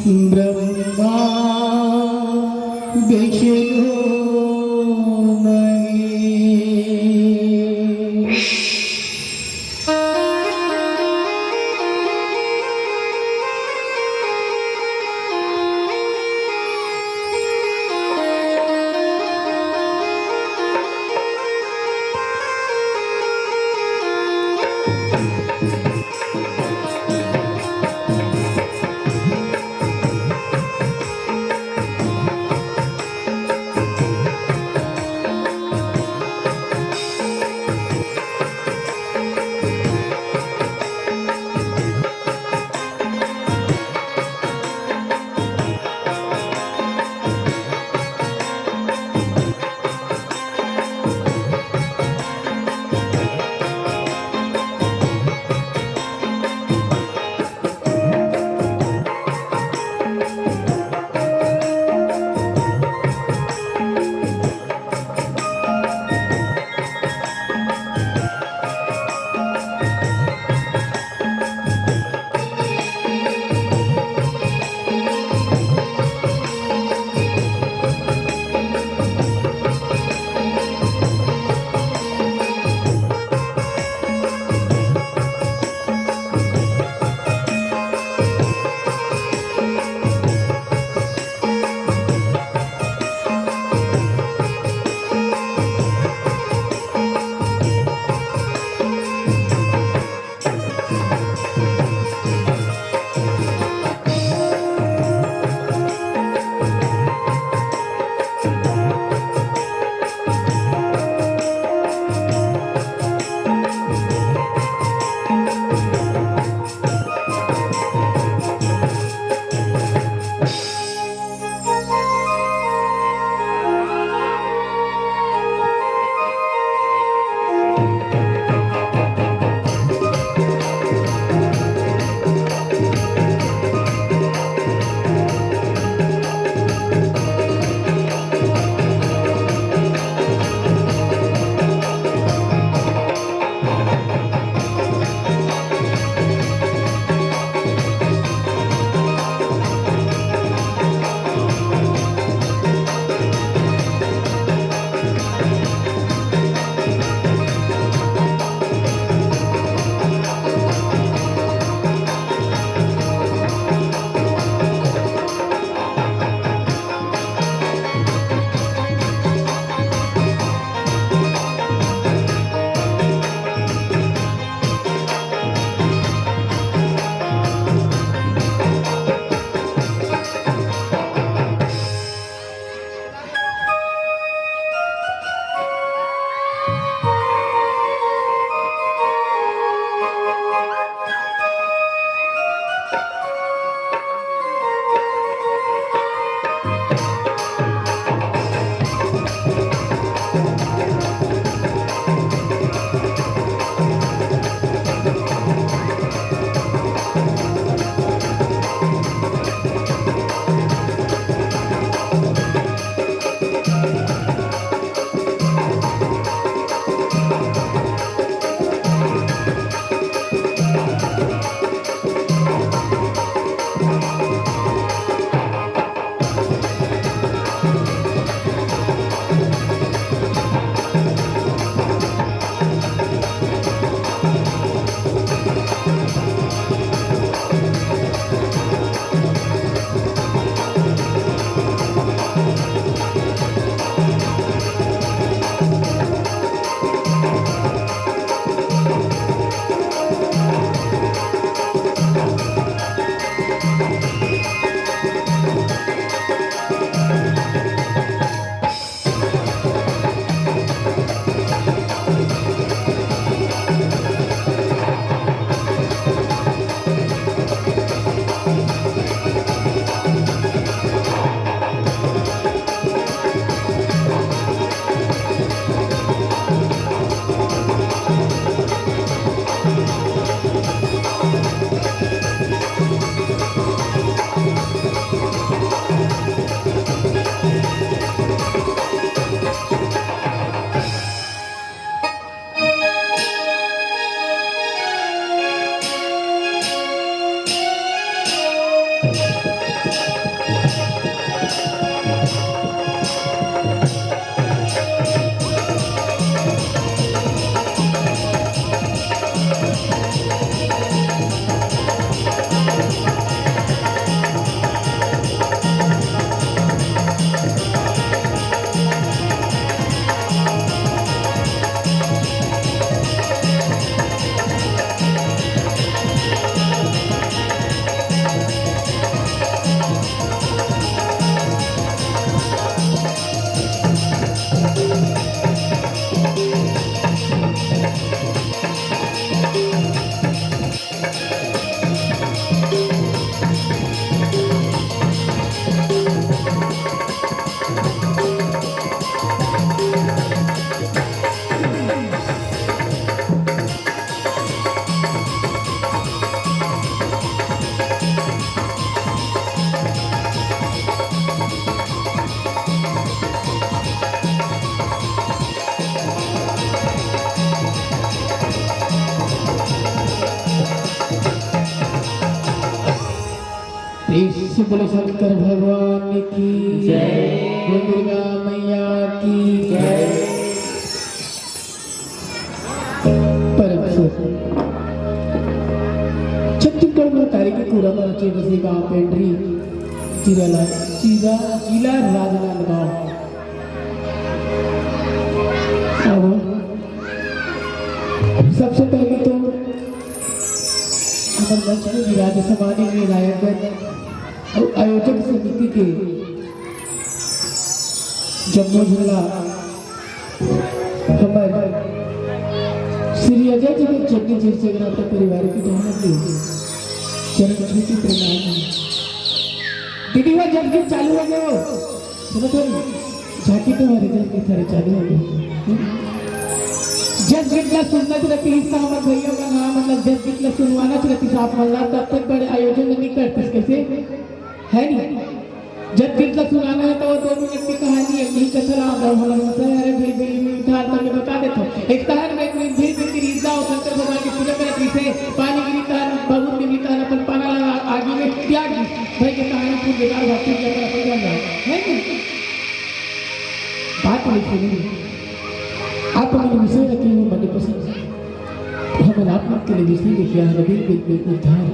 ब्रह्मा विष्णु श्री बोले शंकर भगवान की जय, दुर्गा मैया की जय। छत्तीसगढ़ में तारीख पूरा पहुंचे बसे गांव पेंड्री जिला राजनांदगांव। सबसे पहले तो मंच में विराज समाने में नायकगण और आयोजक समिति के जम्मू जिला हमारे श्री अजय जी के जगह जैसे अपने परिवार की चरण छूटी प्रणाम है। दीदी वो जब गीत चालू हो गए सुनो थोड़ी झांकी तो हमारे जब गीत सारे चालू हो गए। जब गीतला सुनना रहती हिस्सा हमारे भैया का नाम मतलब जब गीतला सुनवाना रहती साफ मल्ला तब तक बड़े आयोजन नहीं करते कैसे है नहीं। जब गीतला सुनाना है तो वो 2 मिनट की कहानी है नहीं कथला अरे भाई भाई उठा मैं बता देता हूँ। एक तहर में कोई भीड़ की रीता और शंकर भगवान की पूजा करती से पानी गिरी तहर बहुत निकली तहर अपन पाना लगा आगे में त्याग भाई के कहानी पूरी बेकार बात है नहीं बात नहीं सुनी। आप अपने विषय रखी हो मन पसंद हमें आप के लिए विषय लिखा है रवि उद्धार।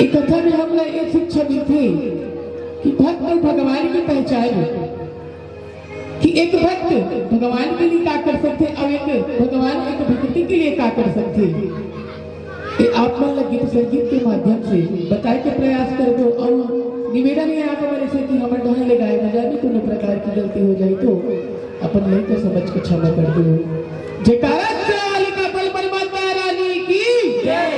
एक कथा में हमने एक शिक्षा दी थी कि भक्त और भगवान की पहचान कि एक भक्त भगवान के लिए क्या कर सकते और एक भगवान एक भक्ति के लिए क्या कर सकते। आप मन गीत संगीत के माध्यम से बताए के प्रयास कर दो और निवेदन है आप हमारे से कि हमारे ढंग लगाए न जाने कोनो प्रकार की गलती हो जाए तो अपन नहीं तो समझ के क्षमा कर दो। जयकारा का बल बल माता रानी की जय।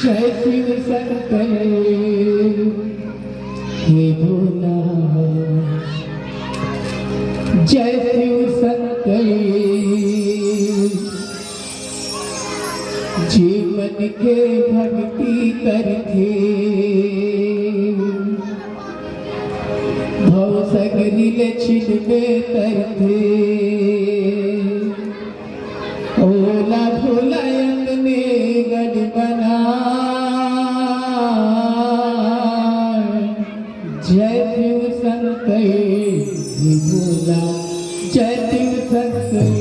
जय शिव शंकर हे भोला जय शिव शंकर जीवन के भक्ति करके भव सगरिल छिलके करके ओला भोला अपने गढ़ बना। जय शिव शंकर हे भोला जय शिव शंकर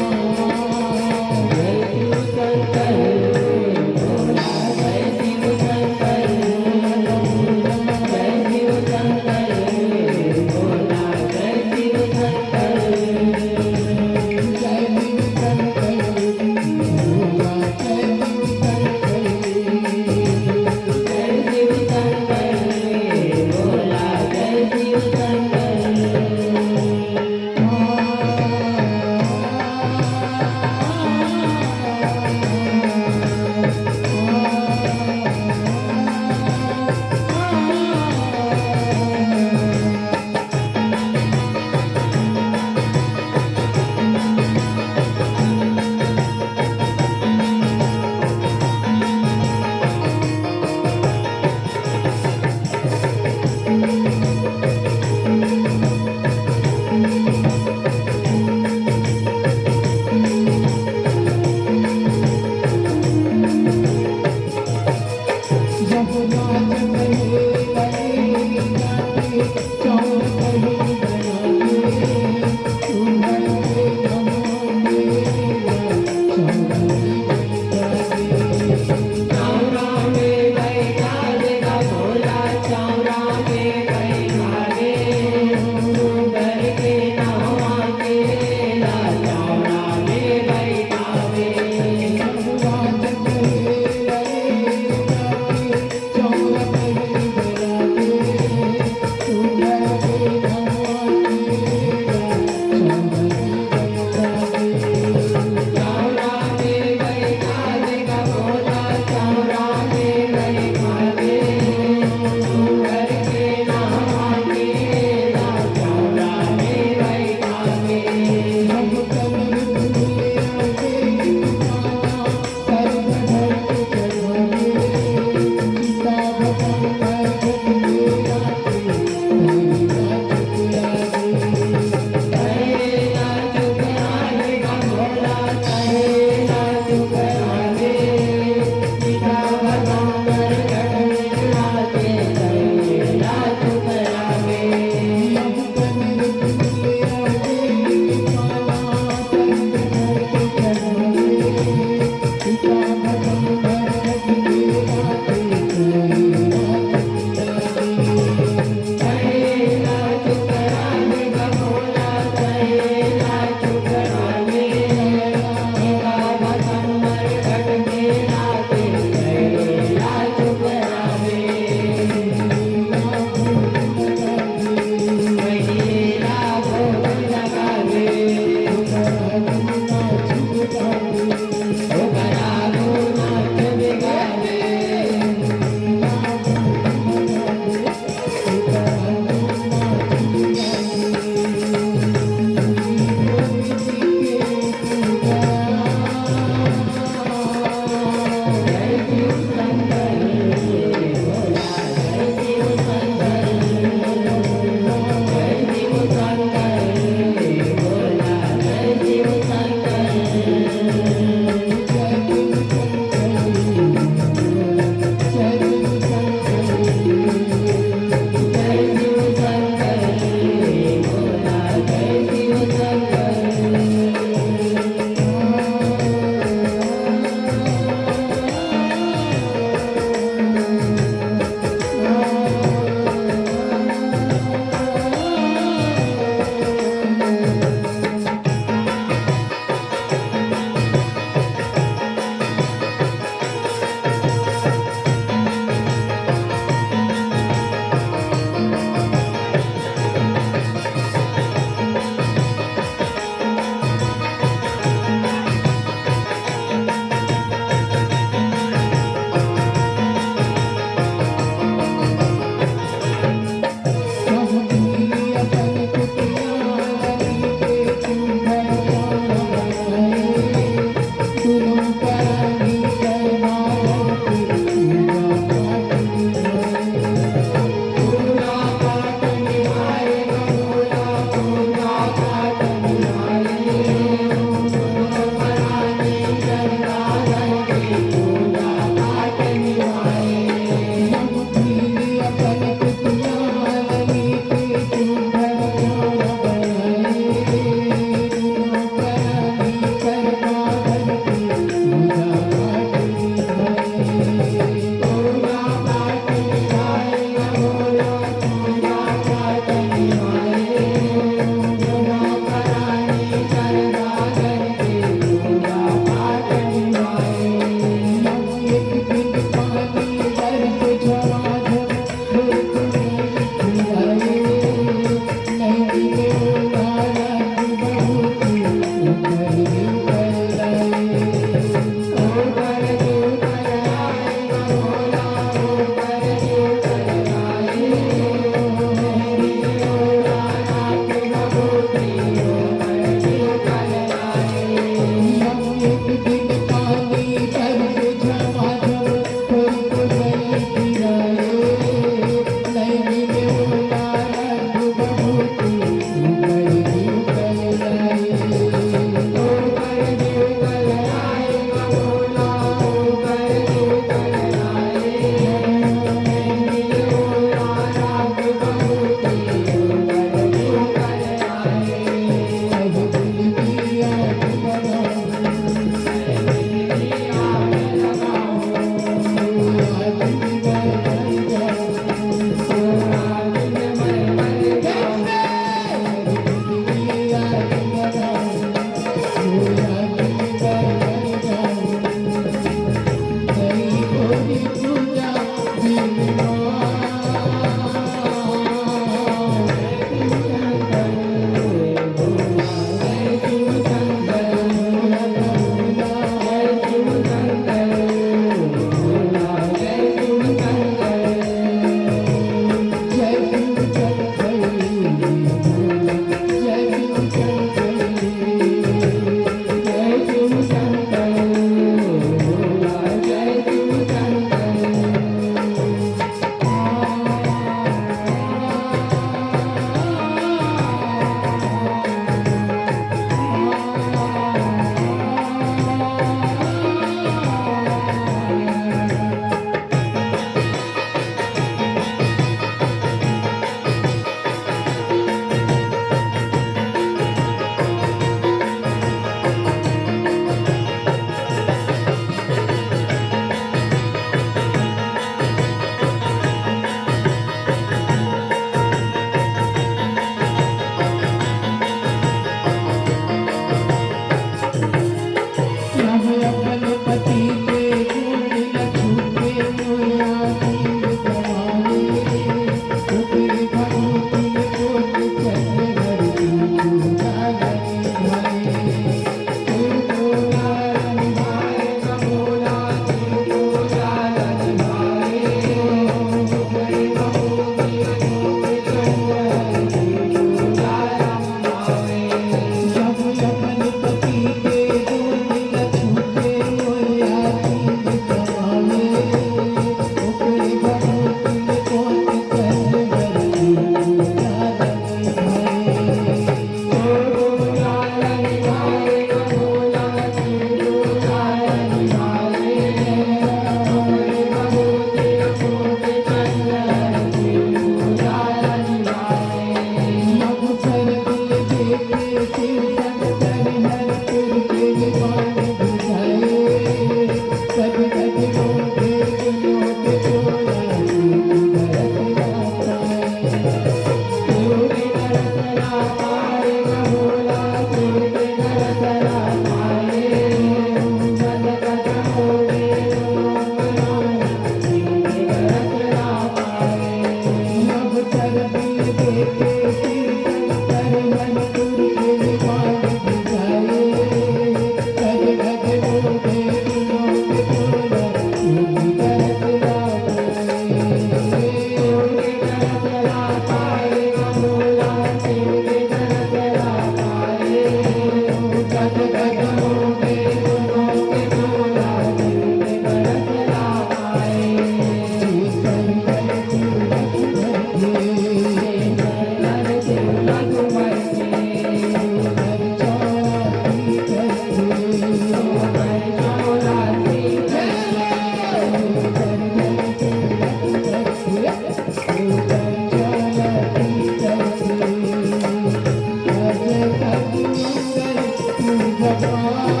गोपाल